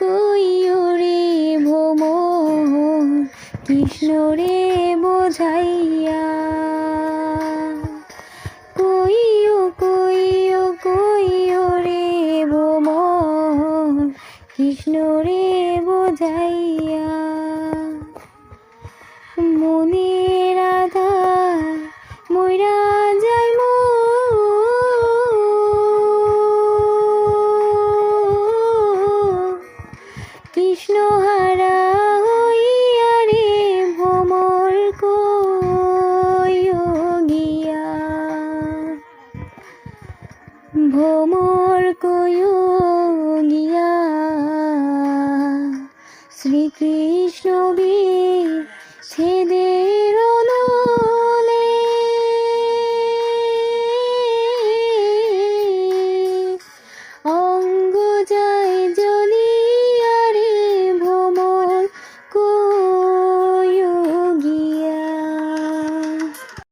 কইও রে ভ্রমর কৃষ্ণ রে বোঝাইয়া। কইও রে ভ্রমর কৃষ্ণ রে বোঝাইয়া। মনের আধার মইরা যায় কৃষ্ণ হারা হইয়া রে ভ্রমর কইও গিয়া। ভ্রমর কইও গিয়া শ্রীকৃষ্ণ